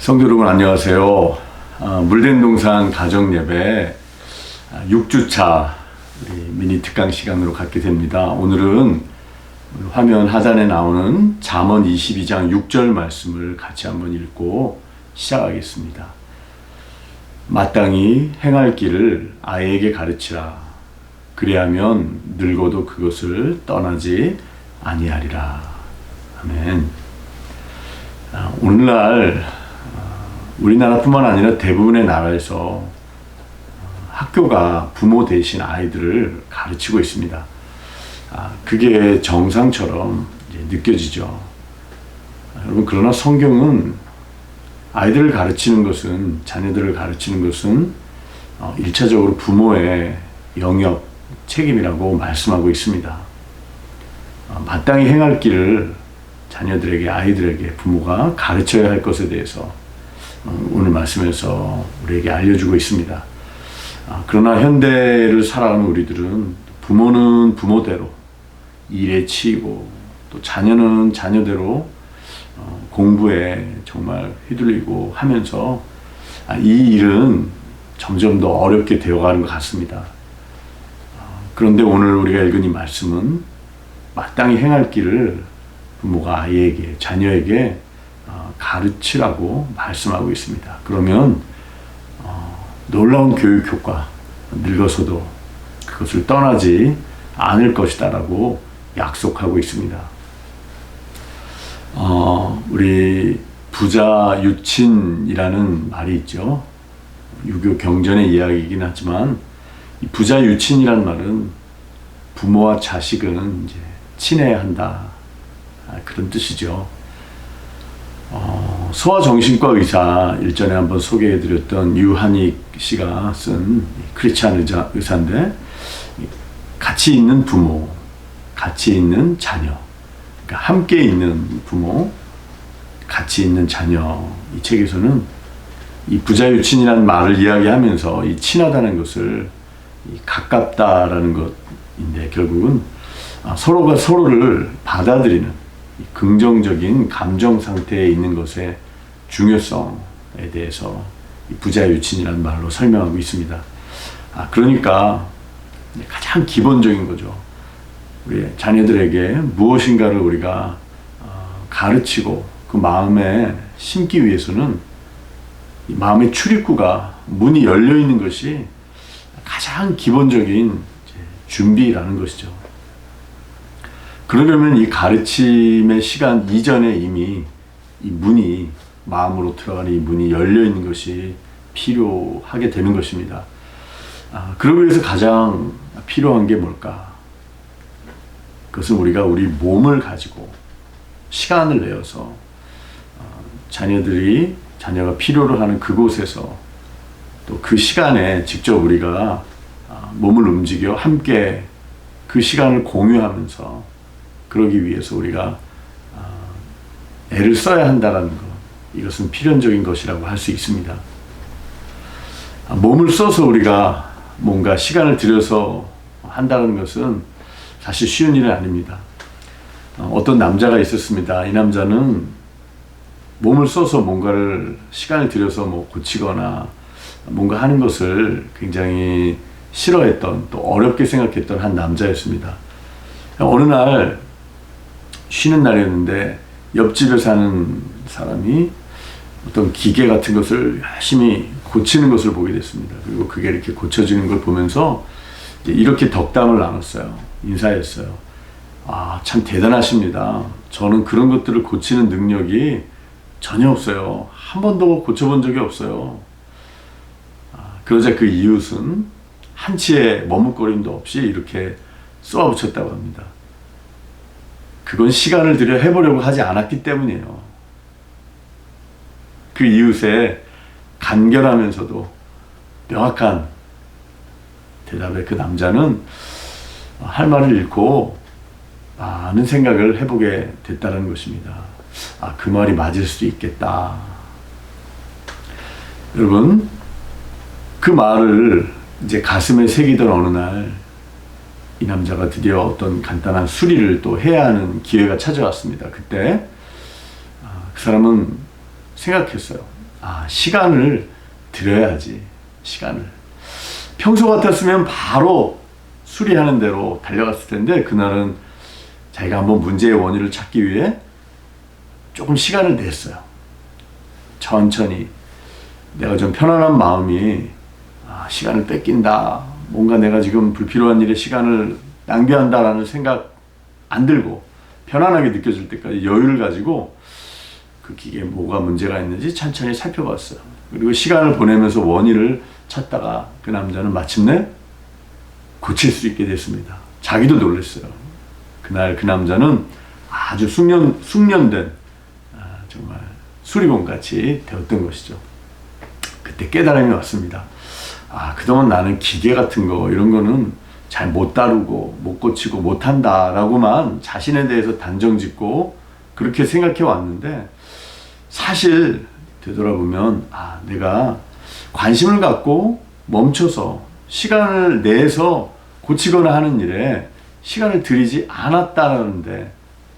성도 여러분 안녕하세요. 물된 동산 가정예배 6주차 미니 특강 시간으로 갖게 됩니다. 오늘은 화면 하단에 나오는 잠언 22장 6절 말씀을 같이 한번 읽고 시작하겠습니다. 마땅히 행할 길을 아이에게 가르치라. 그리하면 늙어도 그것을 떠나지 아니하리라. 아멘. 오늘날 우리나라뿐만 아니라 대부분의 나라에서 학교가 부모 대신 아이들을 가르치고 있습니다. 그게 정상처럼 느껴지죠. 여러분, 그러나 성경은 아이들을 가르치는 것은, 자녀들을 가르치는 것은 1차적으로 부모의 영역, 책임이라고 말씀하고 있습니다. 마땅히 행할 길을 자녀들에게, 아이들에게 부모가 가르쳐야 할 것에 대해서 오늘 말씀에서 우리에게 알려주고 있습니다. 그러나 현대를 살아가는 우리들은 부모는 부모대로 일에 치이고 또 자녀는 자녀대로 공부에 정말 휘둘리고 하면서 이 일은 점점 더 어렵게 되어가는 것 같습니다. 그런데 오늘 우리가 읽은 이 말씀은 마땅히 행할 길을 부모가 아이에게, 자녀에게 가르치라고 말씀하고 있습니다. 그러면 놀라운 교육 효과, 늙어서도 그것을 떠나지 않을 것이다 라고 약속하고 있습니다. 우리 부자 유친이라는 말이 있죠. 유교 경전의 이야기이긴 하지만 이 부자 유친이라는 말은 부모와 자식은 이제 친해야 한다, 그런 뜻이죠. 소아정신과 의사, 일전에 한번 소개해드렸던 유한익 씨가 쓴 크리스찬 의사인데, 같이 있는 부모, 같이 있는 자녀, 그러니까 함께 있는 부모, 같이 있는 자녀, 이 책에서는 이 부자유친이라는 말을 이야기하면서 이 친하다는 것을 가깝다라는 것인데, 결국은 서로가 서로를 받아들이는 긍정적인 감정 상태에 있는 것의 중요성에 대해서 부자유친이라는 말로 설명하고 있습니다. 그러니까 가장 기본적인 거죠. 우리 자녀들에게 무엇인가를 우리가 가르치고 그 마음에 심기 위해서는 이 마음의 출입구가, 문이 열려 있는 것이 가장 기본적인 준비라는 것이죠. 그러려면 이 가르침의 시간 이전에 이미 이 문이, 마음으로 들어가는 이 문이 열려 있는 것이 필요하게 되는 것입니다. 그러기 위해서 가장 필요한 게 뭘까? 그것은 우리가 우리 몸을 가지고 시간을 내어서 자녀가 필요로 하는 그곳에서 또 그 시간에 직접 우리가 몸을 움직여 함께 그 시간을 공유하면서, 그러기 위해서 우리가 애를 써야 한다는 것, 이것은 필연적인 것이라고 할 수 있습니다. 몸을 써서 우리가 뭔가 시간을 들여서 한다는 것은 사실 쉬운 일은 아닙니다. 어떤 남자가 있었습니다. 이 남자는 몸을 써서 뭔가를 시간을 들여서 고치거나 뭔가 하는 것을 굉장히 싫어했던, 또 어렵게 생각했던 한 남자였습니다. 어느 날 쉬는 날이었는데 옆집에 사는 사람이 어떤 기계 같은 것을 열심히 고치는 것을 보게 됐습니다. 그리고 그게 이렇게 고쳐지는 걸 보면서 이렇게 덕담을 나눴어요. 인사했어요. 참 대단하십니다. 저는 그런 것들을 고치는 능력이 전혀 없어요. 한 번도 고쳐본 적이 없어요. 그러자 그 이웃은 한치의 머뭇거림도 없이 이렇게 쏘아붙였다고 합니다. 그건 시간을 들여 해보려고 하지 않았기 때문이에요. 그 이웃의 간결하면서도 명확한 대답에 그 남자는 할 말을 잃고 많은 생각을 해보게 됐다는 것입니다. 그 말이 맞을 수도 있겠다. 여러분, 그 말을 이제 가슴에 새기던 어느 날, 이 남자가 드디어 어떤 간단한 수리를 또 해야 하는 기회가 찾아왔습니다. 그때 그 사람은 생각했어요. 시간을 들여야지. 시간을. 평소 같았으면 바로 수리하는 대로 달려갔을 텐데 그날은 자기가 한번 문제의 원인을 찾기 위해 조금 시간을 냈어요. 천천히. 내가 좀 편안한 마음이 시간을 뺏긴다. 뭔가 내가 지금 불필요한 일에 시간을 낭비한다라는 생각 안 들고 편안하게 느껴질 때까지 여유를 가지고 그 기계에 뭐가 문제가 있는지 천천히 살펴봤어요. 그리고 시간을 보내면서 원인을 찾다가 그 남자는 마침내 고칠 수 있게 됐습니다. 자기도 놀랐어요. 그날 그 남자는 아주 숙련된 정말 수리공 같이 되었던 것이죠. 그때 깨달음이 왔습니다. 그동안 나는 기계 같은 거 이런 거는 잘 못 다루고 못 고치고 못 한다라고만 자신에 대해서 단정짓고 그렇게 생각해 왔는데 사실 되돌아보면 내가 관심을 갖고 멈춰서 시간을 내서 고치거나 하는 일에 시간을 들이지 않았다는데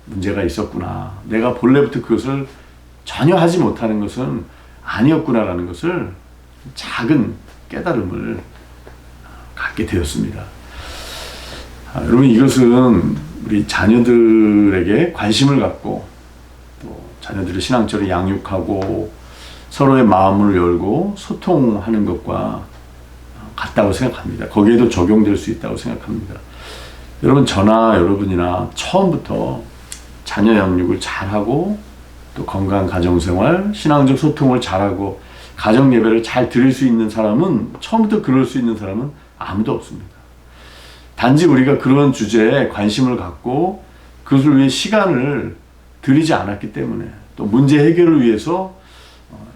문제가 있었구나. 내가 본래부터 그것을 전혀 하지 못하는 것은 아니었구나라는 것을 작은 깨달음을 갖게 되었습니다. 여러분 이것은 우리 자녀들에게 관심을 갖고 또 자녀들의 신앙적으로 양육하고 서로의 마음을 열고 소통하는 것과 같다고 생각합니다. 거기에도 적용될 수 있다고 생각합니다. 여러분 저나 여러분이나 처음부터 자녀 양육을 잘하고 또 건강한 가정생활, 신앙적 소통을 잘하고 가정 예배를 잘 드릴 수 있는 사람은 처음부터 그럴 수 있는 사람은 아무도 없습니다. 단지 우리가 그런 주제에 관심을 갖고 그것을 위해 시간을 들이지 않았기 때문에 또 문제 해결을 위해서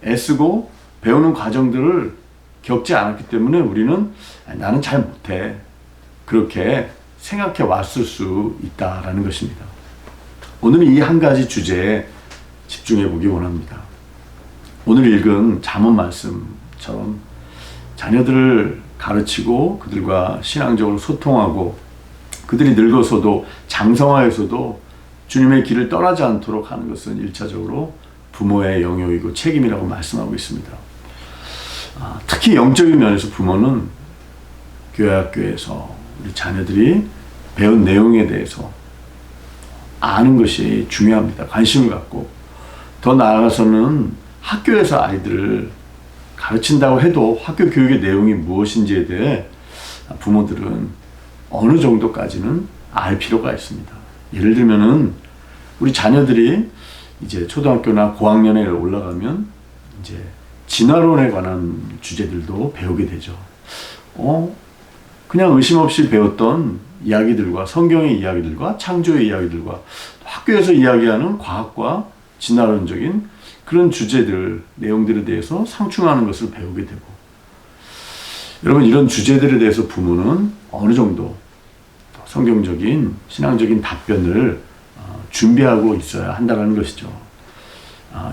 애쓰고 배우는 과정들을 겪지 않았기 때문에 우리는 나는 잘 못해 그렇게 생각해 왔을 수 있다라는 것입니다. 오늘은 이 한 가지 주제에 집중해 보기 원합니다. 오늘 읽은 잠언 말씀처럼 자녀들을 가르치고 그들과 신앙적으로 소통하고 그들이 늙어서도 장성하여서도 주님의 길을 떠나지 않도록 하는 것은 1차적으로 부모의 영역이고 책임이라고 말씀하고 있습니다. 특히 영적인 면에서 부모는 교회 학교에서 우리 자녀들이 배운 내용에 대해서 아는 것이 중요합니다. 관심을 갖고 더 나아가서는 학교에서 아이들을 가르친다고 해도 학교 교육의 내용이 무엇인지에 대해 부모들은 어느 정도까지는 알 필요가 있습니다. 예를 들면은 우리 자녀들이 이제 초등학교나 고학년에 올라가면 이제 진화론에 관한 주제들도 배우게 되죠. 그냥 의심 없이 배웠던 이야기들과 성경의 이야기들과 창조의 이야기들과 학교에서 이야기하는 과학과 진화론적인 그런 주제들, 내용들에 대해서 상충하는 것을 배우게 되고 여러분 이런 주제들에 대해서 부모는 어느 정도 성경적인 신앙적인 답변을 준비하고 있어야 한다는 것이죠.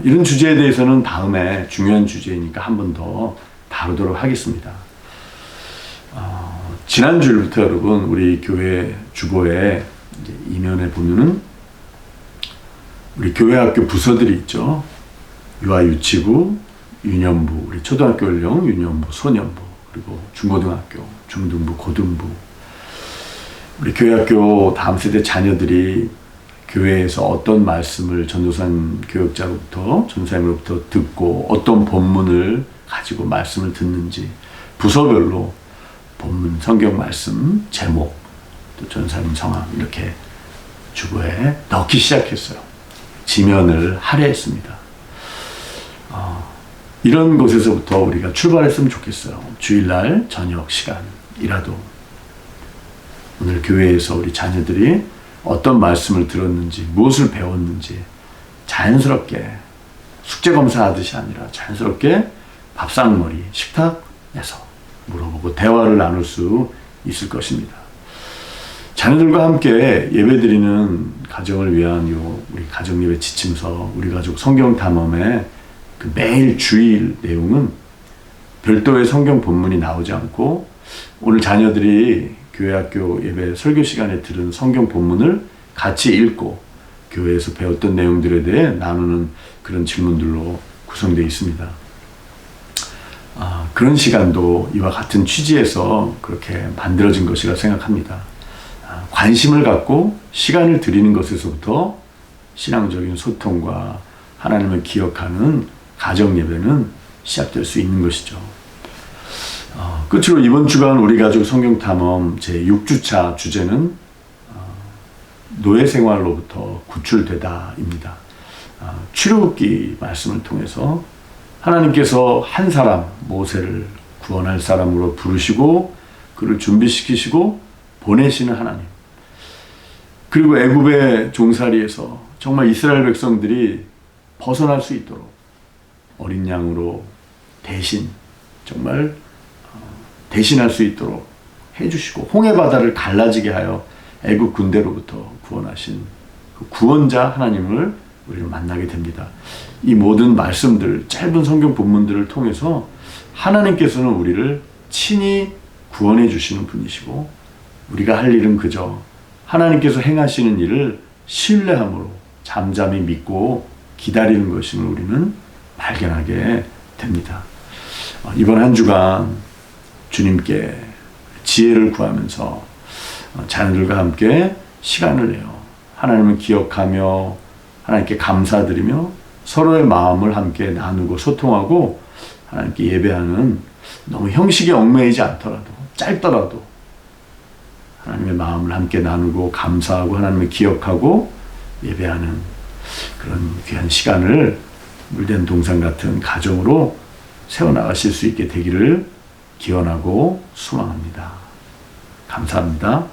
이런 주제에 대해서는 다음에 중요한 주제이니까 한 번 더 다루도록 하겠습니다. 지난주부터 여러분 우리 교회 주보에 이제 이면에 보면은 우리 교회 학교 부서들이 있죠. 유아유치부, 유년부, 우리 초등학교 연령, 유년부, 소년부, 그리고 중고등학교, 중등부, 고등부. 우리 교회 학교 다음 세대 자녀들이 교회에서 어떤 말씀을 전도사님 교육자로부터, 전사님으로부터 듣고 어떤 본문을 가지고 말씀을 듣는지 부서별로 본문, 성경 말씀, 제목, 또 전사님 성함 이렇게 주보에 넣기 시작했어요. 지면을 할애했습니다. 이런 곳에서부터 우리가 출발했으면 좋겠어요. 주일날 저녁 시간이라도 오늘 교회에서 우리 자녀들이 어떤 말씀을 들었는지 무엇을 배웠는지 자연스럽게 숙제검사하듯이 아니라 자연스럽게 밥상머리 식탁에서 물어보고 대화를 나눌 수 있을 것입니다. 자녀들과 함께 예배드리는 가정을 위한 우리 가정예배 지침서, 우리 가족 성경 탐험의 그 매일 주일 내용은 별도의 성경 본문이 나오지 않고 오늘 자녀들이 교회 학교 예배 설교 시간에 들은 성경 본문을 같이 읽고 교회에서 배웠던 내용들에 대해 나누는 그런 질문들로 구성되어 있습니다. 그런 시간도 이와 같은 취지에서 그렇게 만들어진 것이라 생각합니다. 관심을 갖고 시간을 들이는 것에서부터 신앙적인 소통과 하나님을 기억하는 가정 예배는 시작될 수 있는 것이죠. 끝으로 이번 주간 우리 가족 성경 탐험 제 6주차 주제는 노예 생활로부터 구출되다입니다. 출애굽기 말씀을 통해서 하나님께서 한 사람 모세를 구원할 사람으로 부르시고 그를 준비시키시고 보내시는 하나님. 그리고 애굽의 종살이에서 정말 이스라엘 백성들이 벗어날 수 있도록 어린 양으로 대신 정말 대신할 수 있도록 해주시고 홍해 바다를 갈라지게 하여 애굽 군대로부터 구원하신 그 구원자 하나님을 우리는 만나게 됩니다. 이 모든 말씀들, 짧은 성경 본문들을 통해서 하나님께서는 우리를 친히 구원해 주시는 분이시고 우리가 할 일은 그저 하나님께서 행하시는 일을 신뢰함으로 잠잠히 믿고 기다리는 것임을 우리는 발견하게 됩니다. 이번 한 주간 주님께 지혜를 구하면서 자녀들과 함께 시간을 내어 하나님을 기억하며 하나님께 감사드리며 서로의 마음을 함께 나누고 소통하고 하나님께 예배하는 너무 형식에 얽매이지 않더라도 짧더라도 하나님의 마음을 함께 나누고 감사하고 하나님을 기억하고 예배하는 그런 귀한 시간을 물된 동상 같은 가정으로 세워나가실 수 있게 되기를 기원하고 소망합니다. 감사합니다.